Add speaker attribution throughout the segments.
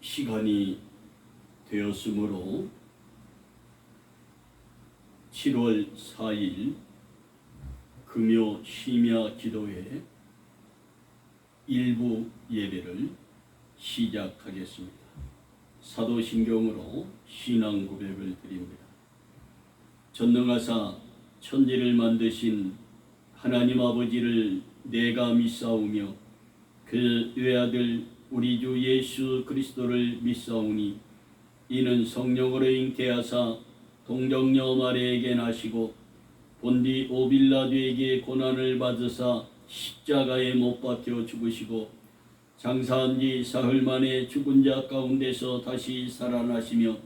Speaker 1: 시간이 되었으므로 7월 4일 금요 심야 기도회 일부 예배를 시작하겠습니다. 사도신경으로 신앙 고백을 드립니다. 전능하사 천지를 만드신 하나님 아버지를 내가 믿사오며 그 외아들 우리 주 예수 그리스도를 믿사오니 이는 성령으로 잉태하사 동정녀 마리아에게 나시고 본디 오빌라도에게 고난을 받으사 십자가에 못 박혀 죽으시고 장사한 지 사흘 만에 죽은 자 가운데서 다시 살아나시며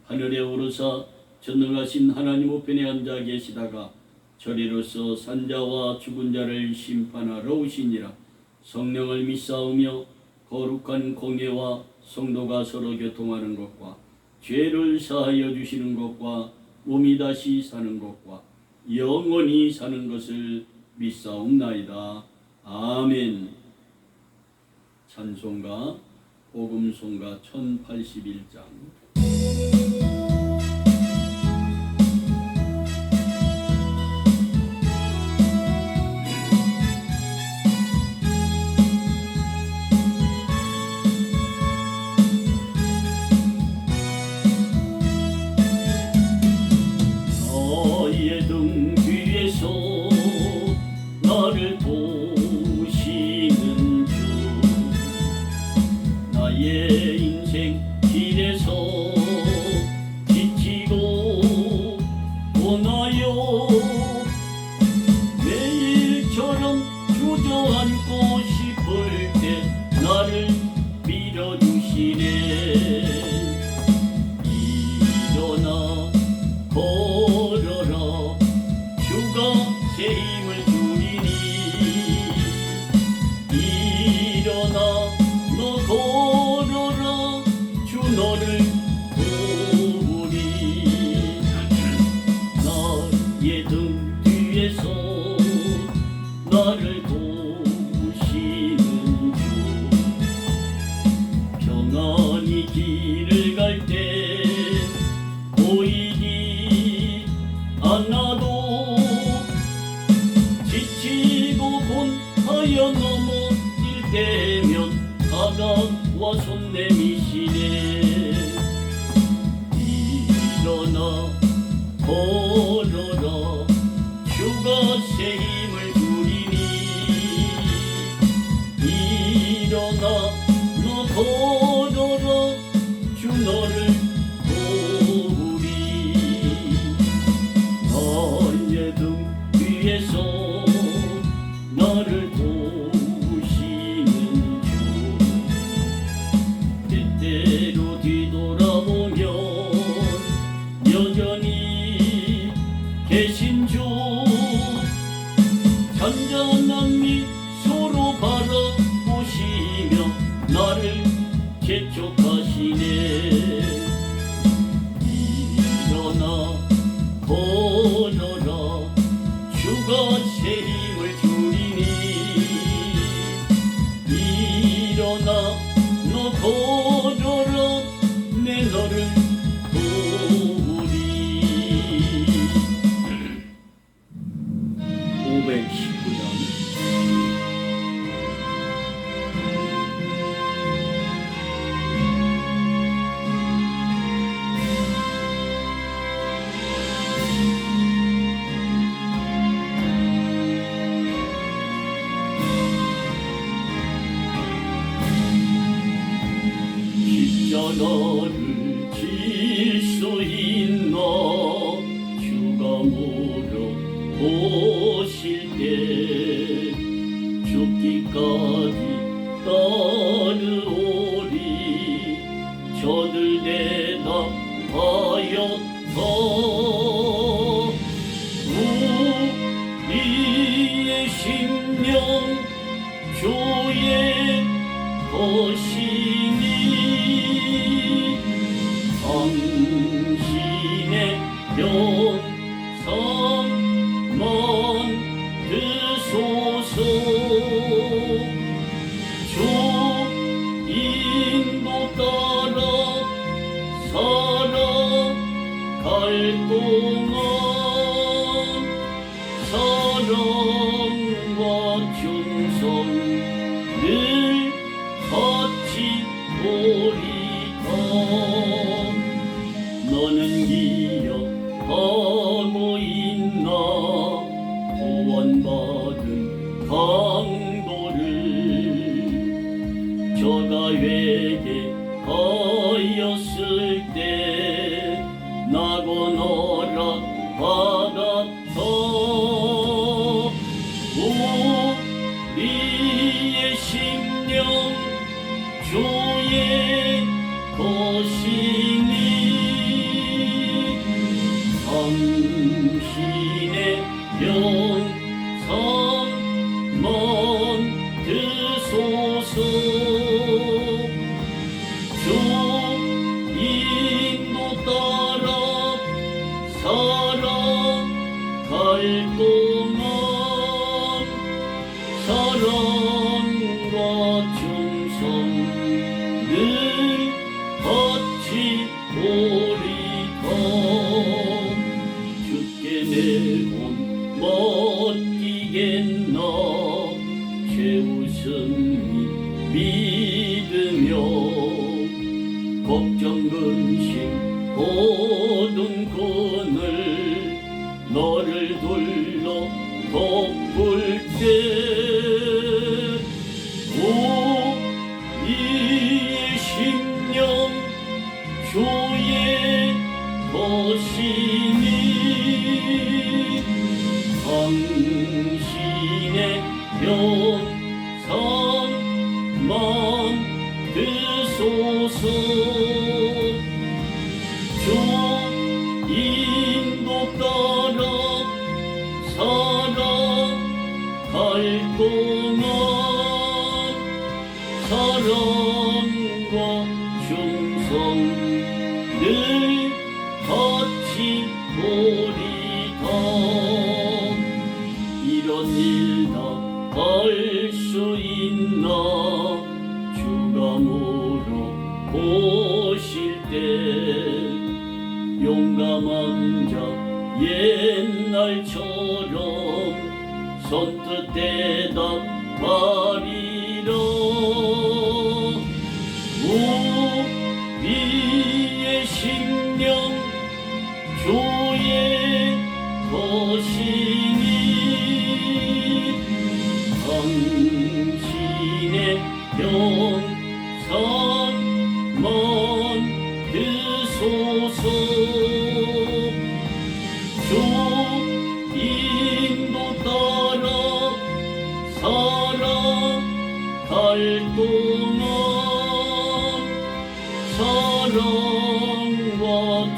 Speaker 1: 하늘에 오르사 전능하신 하나님 우편에 앉아 계시다가 저리로서 산자와 죽은 자를 심판하러 오시니라. 성령을 믿사오며 거룩한 공예와 성도가 서로 교통하는 것과 죄를 사하여 주시는 것과 몸이 다시 사는 것과 영원히 사는 것을 믿사옵나이다. 아멘. 찬송가 복음송가 1081장. 매일처럼 주저앉고 싶을 때 나를 밀어주시네. 일어나 걸어라 주가 새 힘을 주리니. 일어나 너 걸어라 주 너를 도우리. 나의 등 뒤에서 나를 도우시는 주. 평안히 길을 갈 때 보이지 않아도 지치고 곤하여 넘어질 때면 다가와 손 내미시네. 일어나 걸어라 주가 새 힘을 주리니. 일어나 너 걸어라 주 너를 도우리. 나의 등 위에서 나를 도우시는 주. 때때로 뒤돌아보면 여전히 계신 주. 잔잔한 미소로 바라보시며 나를 재촉하시네. 일어나 걸어라 주가 새 힘을 주리니. 일어나 너 걸어라 내 너를 도우리. 519년 십자가를 질 수 있나. 주가 물어보실 때 죽기까지 따르오리. 저들 대답하였다. 우리의 심령 주의 것이니. 당신의 영상만 드소서. 주 인도 따라 동안 사랑과 충성 늘 같이 보리다. 너는 기억하고 있나 구원받은 강도를 저가 회개하였을 때 나고 너라 받았다. 우리의 심령 주의 것이니 당신의 영상만 드소서. 주 인도 따라 살아갈 동안 사랑과 충성 늘 같이 보리다. 주께 내 혼 맡기겠나 최우승이 믿으며 걱정 근심 모든 그늘 너를 둘러 덮을 때 우리의 심령 주의 것이니 당신의 영상만 드소서. 주 인도 따라 살아갈 동안 사랑과 충성 늘 같이 보리다. 이런 일 다 할 수 있나 주가 물어보실 때 용감한 자 옛날처럼 선뜻 대답하리라. 우리의 심령 주의 것이니 당신의 영상만 드소서. 주 인도 따라 살아갈 동안 사랑과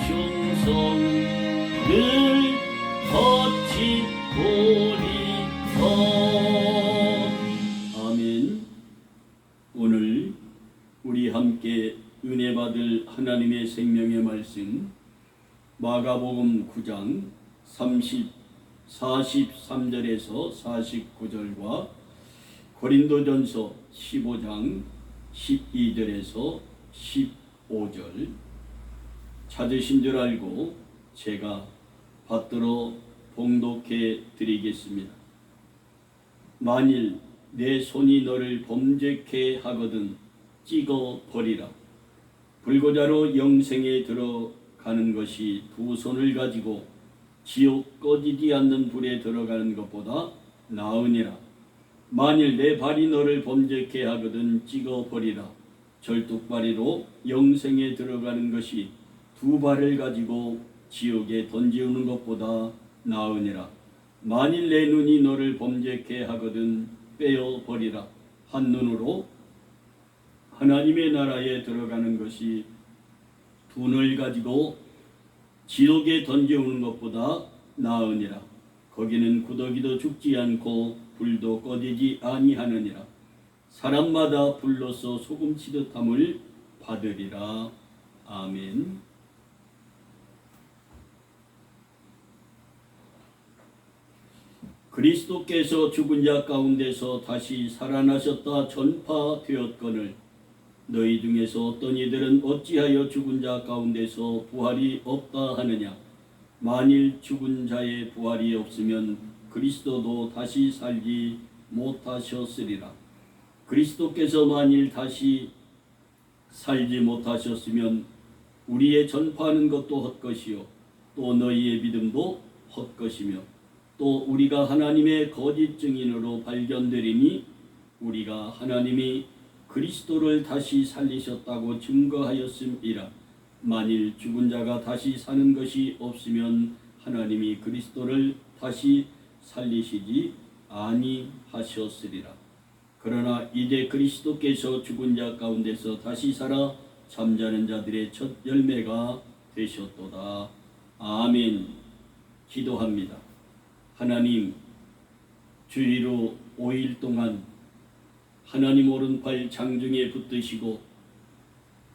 Speaker 1: 충성 늘 같이 보리다. 아멘. 오늘 우리 함께 은혜 받을 하나님의 생명의 말씀 마가복음 9장 43절에서 49절과 고린도전서 15장 12절에서 15절 찾으신 줄 알고 제가 받들어 봉독해 드리겠습니다. 만일 내 손이 너를 범죄케 하거든 찍어 버리라. 불고자로 영생에 들어가는 것이 두 손을 가지고 지옥 꺼지지 않는 불에 들어가는 것보다 나으니라. 만일 내 발이 너를 범죄케 하거든 찍어 버리라. 절뚝발이로 영생에 들어가는 것이 두 발을 가지고 지옥에 던지우는 것보다 나으니라. 만일 내 눈이 너를 범죄케 하거든 빼어 버리라. 한 눈으로 하나님의 나라에 들어가는 것이 두 눈을 가지고 지옥에 던져오는 것보다 나으니라. 거기는 구더기도 죽지 않고 불도 꺼지지 아니하느니라. 사람마다 불로서 소금치듯 함을 받으리라. 아멘. 그리스도께서 죽은 자 가운데서 다시 살아나셨다 전파되었거늘 너희 중에서 어떤 이들은 어찌하여 죽은 자 가운데서 부활이 없다 하느냐. 만일 죽은 자의 부활이 없으면 그리스도도 다시 살지 못하셨으리라. 그리스도께서 만일 다시 살지 못하셨으면 우리의 전파하는 것도 헛것이요 또 너희의 믿음도 헛것이며 또 우리가 하나님의 거짓 증인으로 발견되리니 우리가 하나님이 그리스도를 다시 살리셨다고 증거하였음이라. 만일 죽은 자가 다시 사는 것이 없으면 하나님이 그리스도를 다시 살리시지 아니하셨으리라. 그러나 이제 그리스도께서 죽은 자 가운데서 다시 살아 잠자는 자들의 첫 열매가 되셨도다. 아멘. 기도합니다. 하나님, 주의로 5일 동안 하나님 오른팔 장중에 붙드시고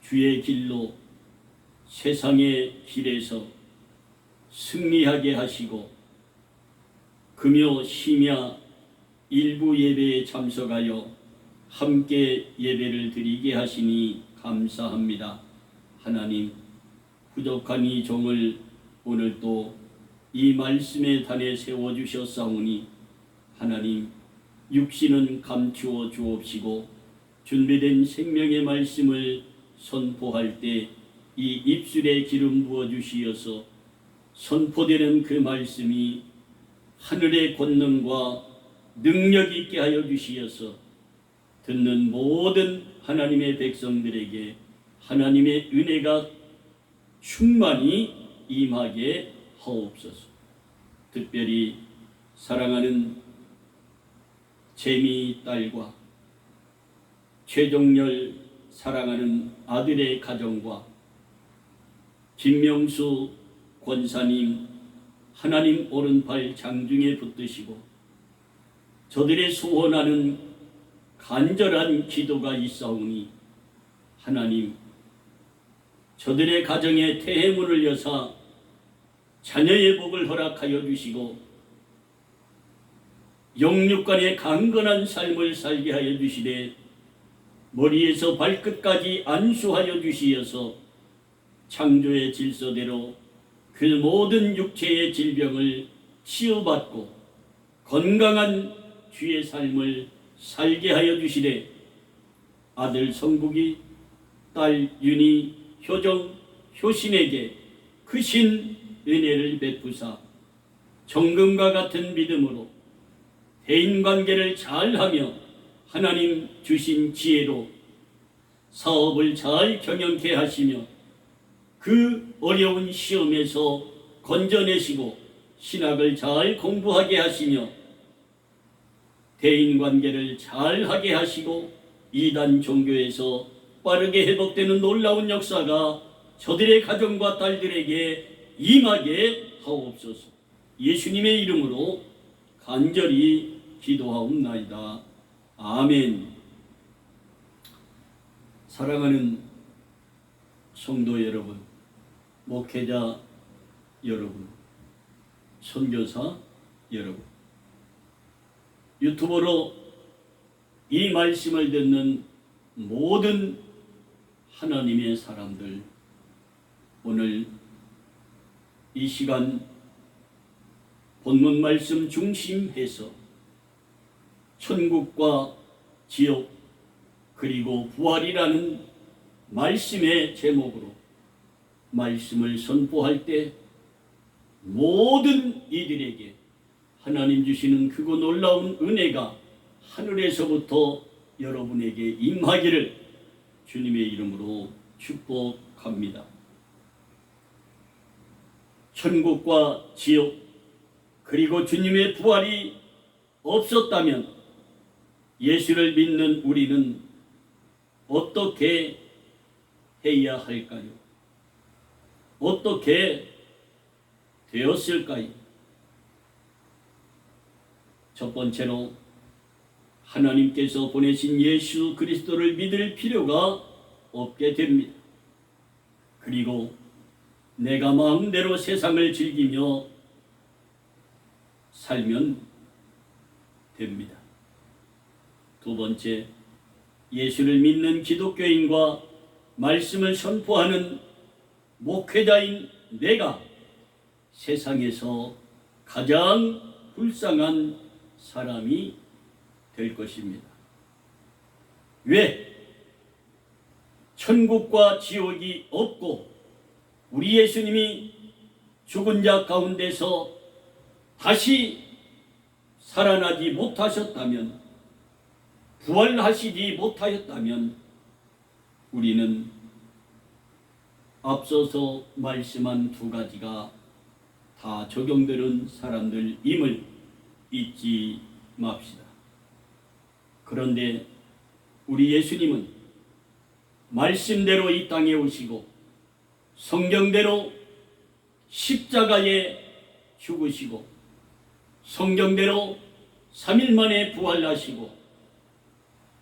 Speaker 1: 주의 길로 세상의 길에서 승리하게 하시고 금요 심야 일부 예배에 참석하여 함께 예배를 드리게 하시니 감사합니다. 하나님, 부족한 이 종을 오늘도 이 말씀의 단에 세워주셨사오니 하나님, 육신은 감추어 주옵시고 준비된 생명의 말씀을 선포할 때 이 입술에 기름 부어 주시어서 선포되는 그 말씀이 하늘의 권능과 능력 있게 하여 주시어서 듣는 모든 하나님의 백성들에게 하나님의 은혜가 충만히 임하게 하옵소서. 특별히 사랑하는 재미 딸과 최종열 사랑하는 아들의 가정과 김명수 권사님 하나님 오른팔 장중에 붙드시고 저들의 소원하는 간절한 기도가 있사오니 하나님, 저들의 가정에 태해문을 여사 자녀의 복을 허락하여 주시고 영육간의 강건한 삶을 살게 하여 주시되 머리에서 발끝까지 안수하여 주시어서 창조의 질서대로 그 모든 육체의 질병을 치유받고 건강한 주의 삶을 살게 하여 주시되 아들 성국이, 딸 윤희, 효정, 효신에게 크신 은혜를 베푸사 정금과 같은 믿음으로 대인관계를 잘하며 하나님 주신 지혜로 사업을 잘 경영케 하시며 그 어려운 시험에서 건져내시고 신학을 잘 공부하게 하시며 대인관계를 잘하게 하시고 이단 종교에서 빠르게 회복되는 놀라운 역사가 저들의 가정과 딸들에게 임하게 하옵소서. 예수님의 이름으로 간절히 기도하옵나이다. 아멘. 사랑하는 성도 여러분, 목회자 여러분, 선교사 여러분, 유튜브로 이 말씀을 듣는 모든 하나님의 사람들, 오늘 이 시간 본문 말씀 중심해서 천국과 지옥 그리고 부활이라는 말씀의 제목으로 말씀을 선포할 때 모든 이들에게 하나님 주시는 크고 놀라운 은혜가 하늘에서부터 여러분에게 임하기를 주님의 이름으로 축복합니다. 천국과 지옥 그리고 주님의 부활이 없었다면 예수를 믿는 우리는 어떻게 해야 할까요? 어떻게 되었을까요? 첫 번째로 하나님께서 보내신 예수 그리스도를 믿을 필요가 없게 됩니다. 그리고 내가 마음대로 세상을 즐기며 살면 됩니다. 두 번째, 예수를 믿는 기독교인과 말씀을 선포하는 목회자인 내가 세상에서 가장 불쌍한 사람이 될 것입니다. 왜? 천국과 지옥이 없고 우리 예수님이 죽은 자 가운데서 다시 살아나지 못하셨다면, 부활하시지 못하였다면 우리는 앞서서 말씀한 두 가지가 다 적용되는 사람들임을 잊지 맙시다. 그런데 우리 예수님은 말씀대로 이 땅에 오시고 성경대로 십자가에 죽으시고 성경대로 3일 만에 부활하시고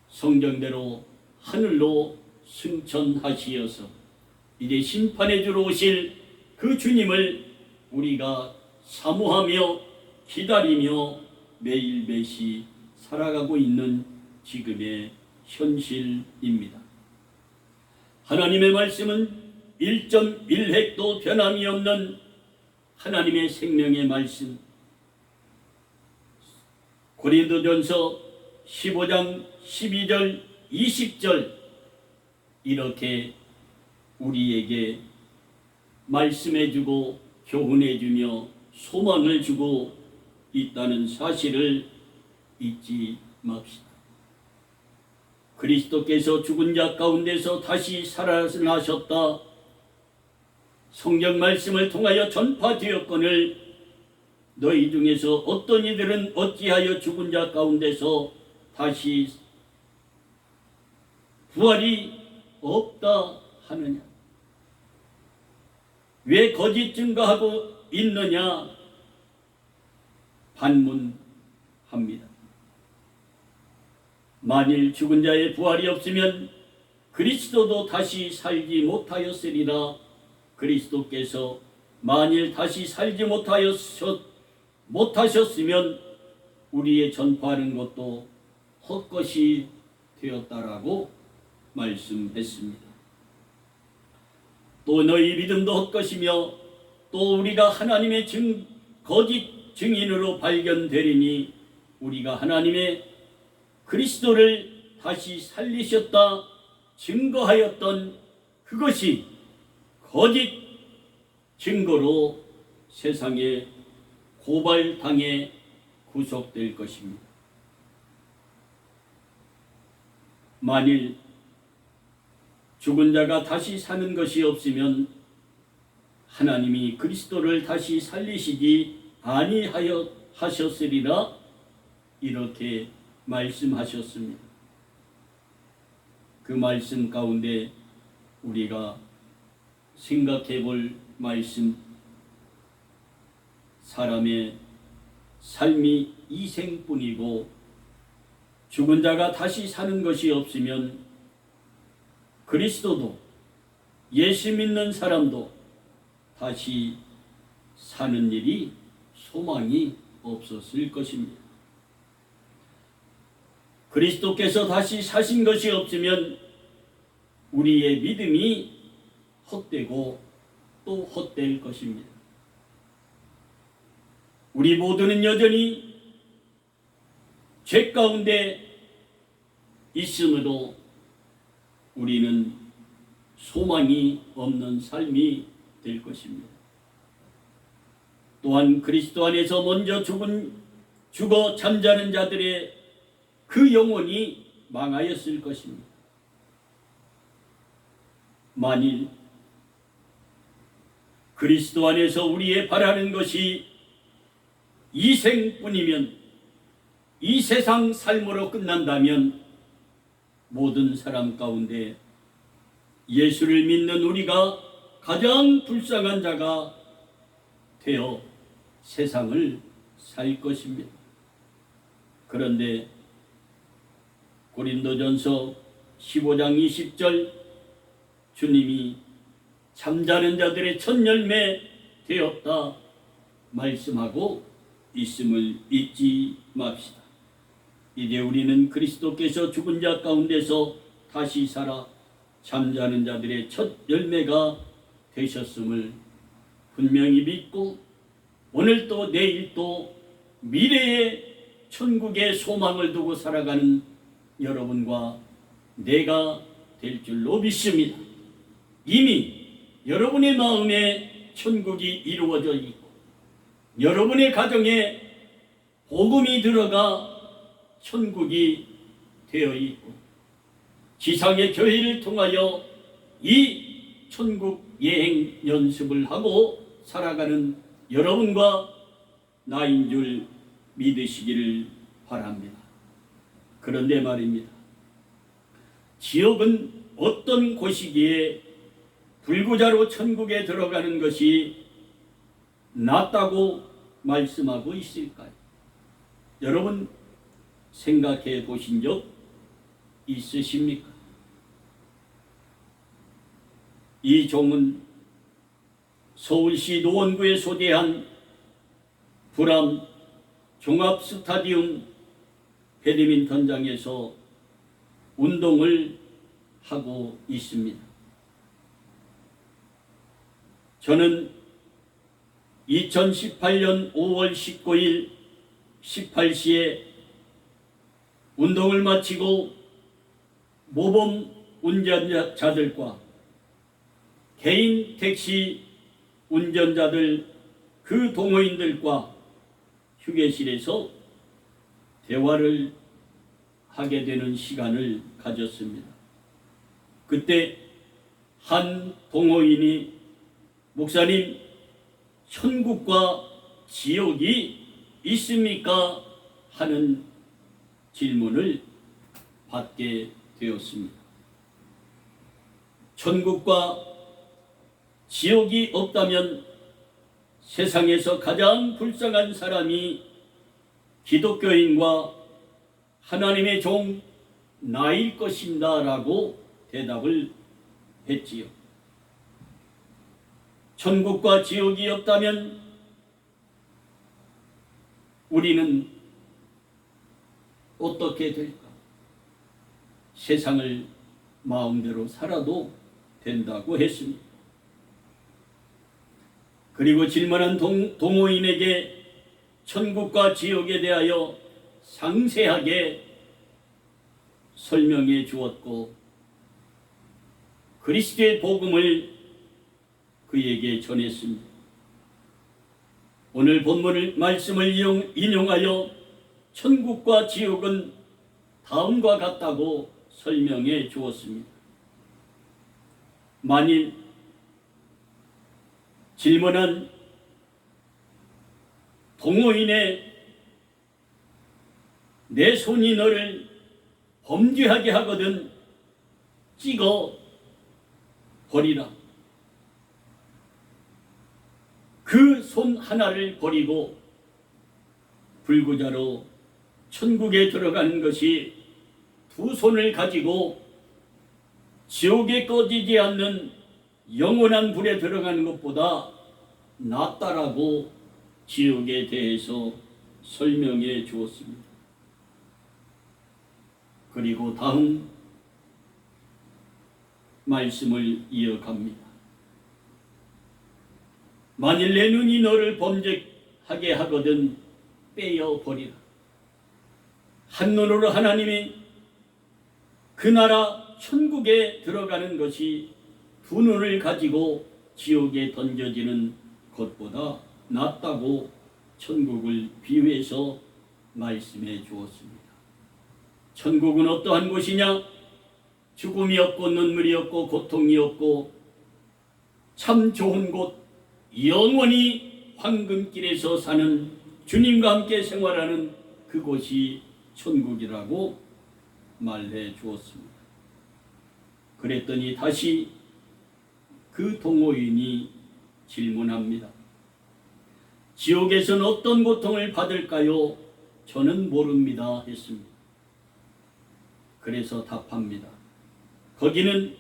Speaker 1: 성경대로 하늘로 승천하시어서 이제 심판해 주러 오실 그 주님을 우리가 사모하며 기다리며 매일매시 살아가고 있는 지금의 현실입니다. 하나님의 말씀은 1.1획도 변함이 없는 하나님의 생명의 말씀, 고린도전서 15장 12절 20절 이렇게 우리에게 말씀해주고 교훈해주며 소망을 주고 있다는 사실을 잊지 맙시다. 그리스도께서 죽은 자 가운데서 다시 살아나셨다. 성경 말씀을 통하여 전파되었거늘 너희 중에서 어떤 이들은 어찌하여 죽은 자 가운데서 다시 부활이 없다 하느냐? 왜 거짓 증거하고 있느냐? 반문합니다. 만일 죽은 자의 부활이 없으면 그리스도도 다시 살지 못하였으리라. 그리스도께서 만일 다시 살지 못하셨으면 우리의 전파하는 것도 헛것이 되었다라고 말씀했습니다. 또 너희 믿음도 헛것이며 또 우리가 하나님의 거짓 증인으로 발견되리니 우리가 하나님의 그리스도를 다시 살리셨다 증거하였던 그것이 거짓 증거로 세상에 고발당해 구속될 것입니다. 만일 죽은 자가 다시 사는 것이 없으면 하나님이 그리스도를 다시 살리시지 아니하셨으리라 이렇게 말씀하셨습니다. 그 말씀 가운데 우리가 생각해 볼 말씀, 사람의 삶이 이생뿐이고 죽은 자가 다시 사는 것이 없으면 그리스도도 예수 믿는 사람도 다시 사는 일이 소망이 없었을 것입니다. 그리스도께서 다시 사신 것이 없으면 우리의 믿음이 헛되고 또 헛될 것입니다. 우리 모두는 여전히 죄 가운데 있으므로 우리는 소망이 없는 삶이 될 것입니다. 또한 그리스도 안에서 먼저 죽어 잠자는 자들의 그 영혼이 망하였을 것입니다. 만일 그리스도 안에서 우리의 바라는 것이 이 생뿐이면, 이 세상 삶으로 끝난다면 모든 사람 가운데 예수를 믿는 우리가 가장 불쌍한 자가 되어 세상을 살 것입니다. 그런데 고린도전서 15장 20절 주님이 잠자는 자들의 첫 열매 되었다 말씀하고 있음을 잊지 맙시다. 이제 우리는 그리스도께서 죽은 자 가운데서 다시 살아 잠자는 자들의 첫 열매가 되셨음을 분명히 믿고 오늘 또 내일 또 미래의 천국의 소망을 두고 살아가는 여러분과 내가 될 줄로 믿습니다. 이미 여러분의 마음에 천국이 이루어져 있고 여러분의 가정에 복음이 들어가 천국이 되어 있고 지상의 교회를 통하여 이 천국 여행 연습을 하고 살아가는 여러분과 나인 줄 믿으시기를 바랍니다. 그런데 말입니다. 지옥은 어떤 곳이기에 불구자로 천국에 들어가는 것이 낫다고 말씀하고 있을까요? 여러분 생각해 보신 적 있으십니까? 이 종은 서울시 노원구에 소재한 불암 종합스타디움 배드민턴장에서 운동을 하고 있습니다. 저는 2018년 5월 19일 18시에 운동을 마치고 모범 운전자들과 개인 택시 운전자들 그 동호인들과 휴게실에서 대화를 하게 되는 시간을 가졌습니다. 그때 한 동호인이 목사님, 천국과 지옥이 있습니까? 하는 질문을 받게 되었습니다. 천국과 지옥이 없다면 세상에서 가장 불쌍한 사람이 기독교인과 하나님의 종 나일 것입니다 라고 대답을 했지요. 천국과 지옥이 없다면 우리는 어떻게 될까? 세상을 마음대로 살아도 된다고 했습니다. 그리고 질문한 동호인에게 천국과 지옥에 대하여 상세하게 설명해 주었고 그리스도의 복음을 그에게 전했습니다. 오늘 본문을 말씀을 인용하여 천국과 지옥은 다음과 같다고 설명해 주었습니다. 만일 질문한 동호인의 내 손이 너를 범죄하게 하거든 찍어 버리라. 그 손 하나를 버리고 불구자로 천국에 들어가는 것이 두 손을 가지고 지옥에 꺼지지 않는 영원한 불에 들어가는 것보다 낫다라고 지옥에 대해서 설명해 주었습니다. 그리고 다음 말씀을 이어갑니다. 만일 내 눈이 너를 범죄하게 하거든 빼어버리라. 한눈으로 하나님이 그 나라 천국에 들어가는 것이 두 눈을 가지고 지옥에 던져지는 것보다 낫다고 천국을 비유해서 말씀해 주었습니다. 천국은 어떠한 곳이냐? 죽음이 없고 눈물이 없고 고통이 없고 참 좋은 곳, 영원히 황금길에서 사는 주님과 함께 생활하는 그곳이 천국이라고 말해 주었습니다. 그랬더니 다시 그 동호인이 질문합니다. 지옥에서는 어떤 고통을 받을까요? 저는 모릅니다 했습니다. 그래서 답합니다. 거기는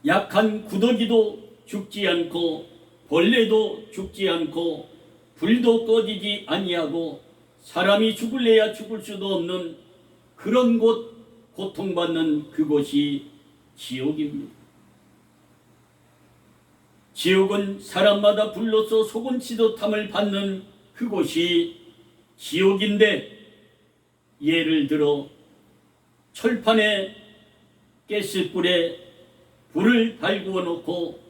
Speaker 1: 약한 구더기도 죽지 않고 벌레도 죽지 않고 불도 꺼지지 아니하고 사람이 죽을래야 죽을 수도 없는 그런 곳, 고통받는 그곳이 지옥입니다. 지옥은 사람마다 불로서 속은 치도탐을 받는 그곳이 지옥인데, 예를 들어 철판에 가스불에 불을 달구어 놓고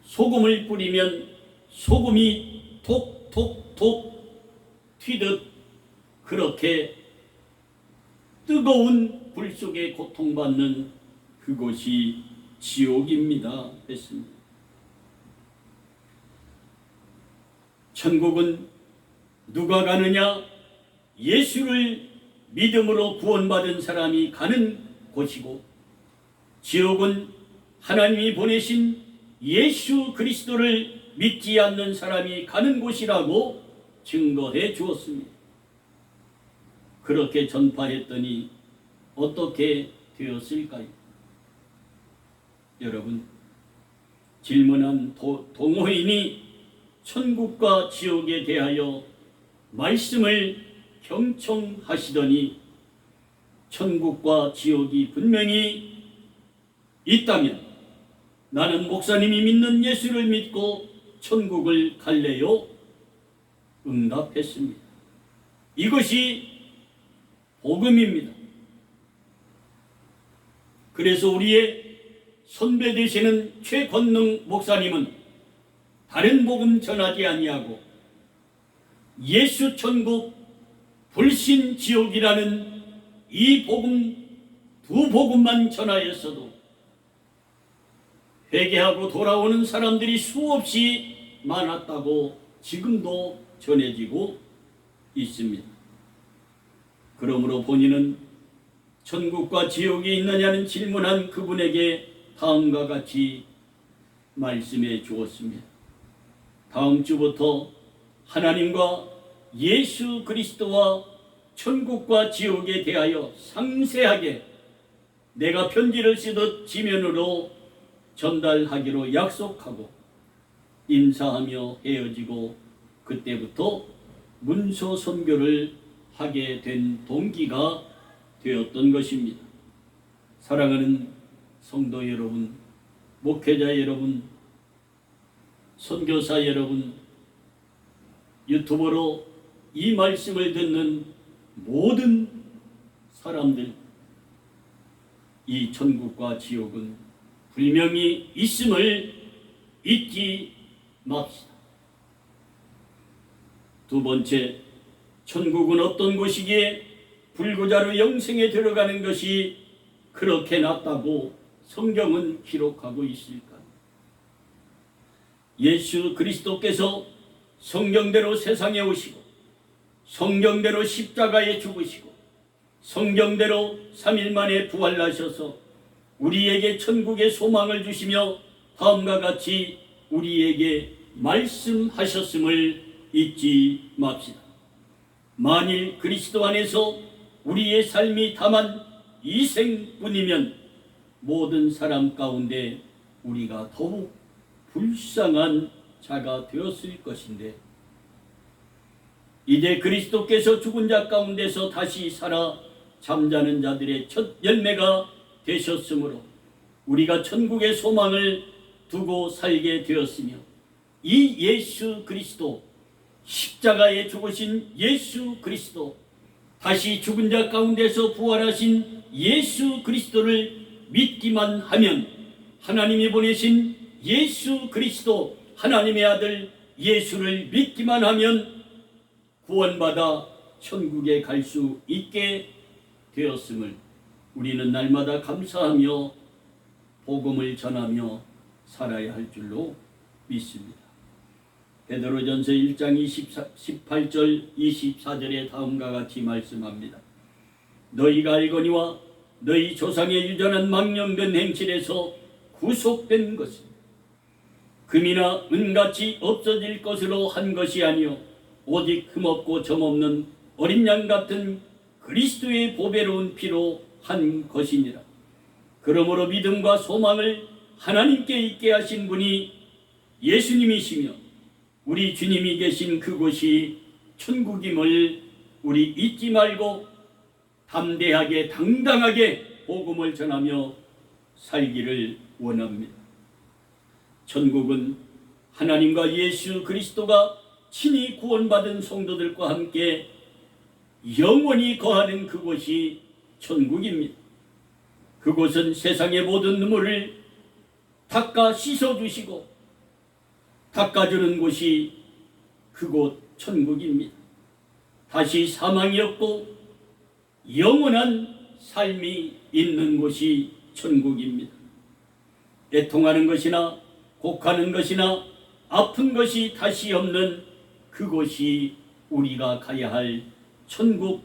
Speaker 1: 소금을 뿌리면 소금이 톡톡톡 튀듯 그렇게 뜨거운 불 속에 고통받는 그곳이 지옥입니다 했습니다. 천국은 누가 가느냐? 예수를 믿음으로 구원받은 사람이 가는 곳이고, 지옥은 하나님이 보내신 예수 그리스도를 믿지 않는 사람이 가는 곳이라고 증거해 주었습니다. 그렇게 전파했더니 어떻게 되었을까요? 여러분, 질문한 동호인이 천국과 지옥에 대하여 말씀을 경청하시더니, 천국과 지옥이 분명히 있다면 나는 목사님이 믿는 예수를 믿고 천국을 갈래요? 응답했습니다. 이것이 복음입니다. 그래서 우리의 선배 되시는 최권능 목사님은 다른 복음 전하지 아니하고 예수 천국 불신 지옥이라는 이 복음, 두 복음만 전하였어도 회개하고 돌아오는 사람들이 수없이 많았다고 지금도 전해지고 있습니다. 그러므로 본인은 천국과 지옥이 있느냐는 질문한 그분에게 다음과 같이 말씀해 주었습니다. 다음 주부터 하나님과 예수 그리스도와 천국과 지옥에 대하여 상세하게 내가 편지를 쓰듯 지면으로 전달하기로 약속하고 인사하며 헤어지고, 그때부터 문서 선교를 하게 된 동기가 되었던 것입니다. 사랑하는 성도 여러분, 목회자 여러분, 선교사 여러분, 유튜버로 이 말씀을 듣는 모든 사람들, 이 천국과 지옥은 분명히 있음을 잊지 맙시다. 두 번째, 천국은 어떤 곳이기에 불구자로 영생에 들어가는 것이 그렇게 낫다고 성경은 기록하고 있을까? 예수 그리스도께서 성경대로 세상에 오시고 성경대로 십자가에 죽으시고 성경대로 3일 만에 부활하셔서 우리에게 천국의 소망을 주시며 다음과 같이 우리에게 말씀하셨음을 잊지 맙시다. 만일 그리스도 안에서 우리의 삶이 다만 이 생뿐이면 모든 사람 가운데 우리가 더욱 불쌍한 자가 되었을 것인데, 이제 그리스도께서 죽은 자 가운데서 다시 살아 잠자는 자들의 첫 열매가 되셨으므로 우리가 천국의 소망을 두고 살게 되었으며, 이 예수 그리스도, 십자가에 죽으신 예수 그리스도, 다시 죽은 자 가운데서 부활하신 예수 그리스도를 믿기만 하면, 하나님이 보내신 예수 그리스도, 하나님의 아들 예수를 믿기만 하면 구원받아 천국에 갈 수 있게 되었음을 우리는 날마다 감사하며 복음을 전하며 살아야 할 줄로 믿습니다. 베드로전서 1장 18절 24절에 다음과 같이 말씀합니다. 너희가 알거니와 너희 조상의 유전한 망령된 행실에서 구속된 것은 금이나 은같이 없어질 것으로 한 것이 아니요 오직 흠없고 점없는 어린 양 같은 그리스도의 보배로운 피로 한 것이니라. 그러므로 믿음과 소망을 하나님께 있게 하신 분이 예수님이시며 우리 주님이 계신 그곳이 천국임을 우리 잊지 말고 담대하게 당당하게 복음을 전하며 살기를 원합니다. 천국은 하나님과 예수 그리스도가 친히 구원받은 성도들과 함께 영원히 거하는 그곳이 천국입니다. 그곳은 세상의 모든 눈물을 닦아 씻어주시고 닦아주는 곳이 그곳 천국입니다. 다시 사망이 없고 영원한 삶이 있는 곳이 천국입니다. 애통하는 것이나 곡하는 것이나 아픈 것이 다시 없는 그곳이 우리가 가야 할 천국,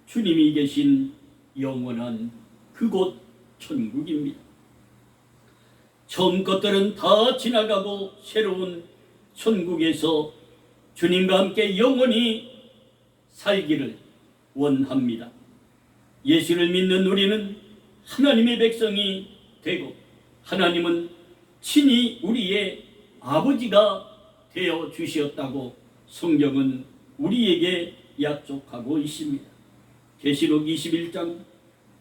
Speaker 1: 주님이 계신 영원한 그곳 천국입니다. 처음 것들은 다 지나가고 새로운 천국에서 주님과 함께 영원히 살기를 원합니다. 예수를 믿는 우리는 하나님의 백성이 되고 하나님은 친히 우리의 아버지가 되어 주셨다고 성경은 우리에게 약속하고 있습니다. 계시록 21장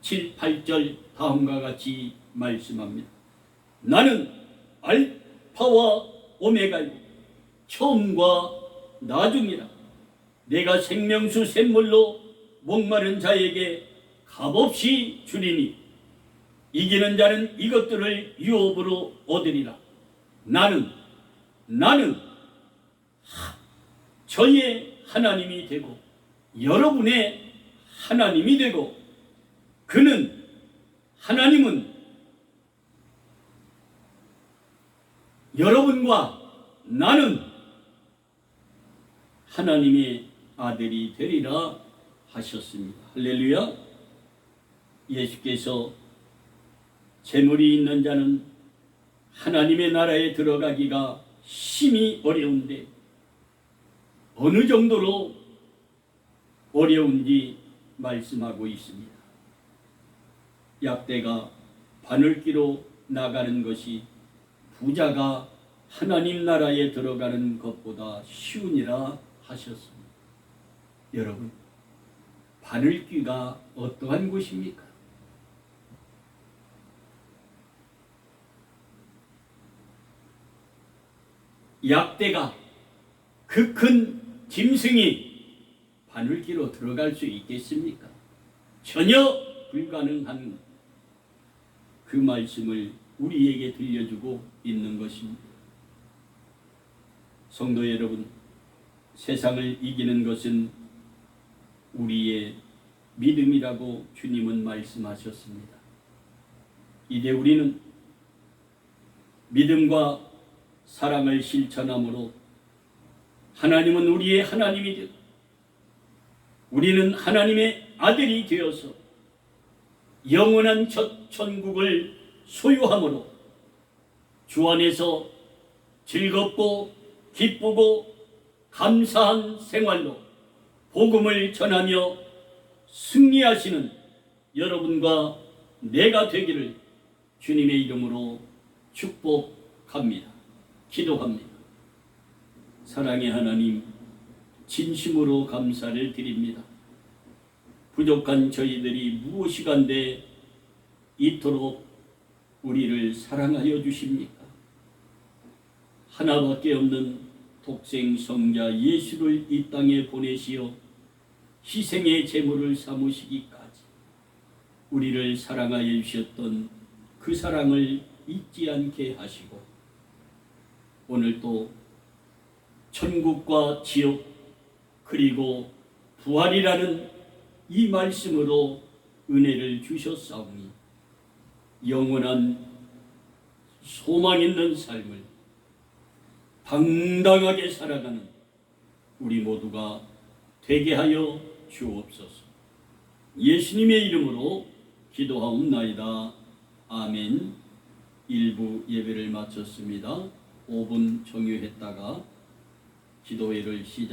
Speaker 1: 7, 8절 다음과 같이 말씀합니다. 나는 알파와 오메가요 처음과 나중이라. 내가 생명수 샘물로 목마른 자에게 값없이 주리니 이기는 자는 이것들을 유업으로 얻으리라. 나는 저의 하나님이 되고 여러분의 하나님이 되고 하나님은 여러분과 나는 하나님의 아들이 되리라 하셨습니다. 할렐루야. 예수께서 재물이 있는 자는 하나님의 나라에 들어가기가 심히 어려운데 어느 정도로 어려운지 말씀하고 있습니다. 약대가 바늘기로 나가는 것이 부자가 하나님 나라에 들어가는 것보다 쉬우니라 하셨습니다. 여러분, 바늘귀가 어떠한 곳입니까? 약대가 그 큰 짐승이 바늘귀로 들어갈 수 있겠습니까? 전혀 불가능한 그 말씀을 우리에게 들려주고 있는 것입니다. 성도 여러분, 세상을 이기는 것은 우리의 믿음이라고 주님은 말씀하셨습니다. 이제 우리는 믿음과 사랑을 실천함으로 하나님은 우리의 하나님이 되고 우리는 하나님의 아들이 되어서 영원한 천국을 소유함으로 주 안에서 즐겁고 기쁘고 감사한 생활로 복음을 전하며 승리하시는 여러분과 내가 되기를 주님의 이름으로 축복합니다. 기도합니다. 사랑의 하나님, 진심으로 감사를 드립니다. 부족한 저희들이 무엇이간데 이토록 우리를 사랑하여 주십니까? 하나밖에 없는 독생 성자 예수를 이 땅에 보내시어 희생의 제물을 삼으시기까지 우리를 사랑하여 주셨던 그 사랑을 잊지 않게 하시고 오늘도 천국과 지옥 그리고 부활이라는 이 말씀으로 은혜를 주셨사오니 영원한 소망 있는 삶을 당당하게 살아가는 우리 모두가 되게 하여 주옵소서. 예수님의 이름으로 기도하옵나이다. 아멘. 일부 예배를 마쳤습니다. 5분 정유했다가 기도회를 시작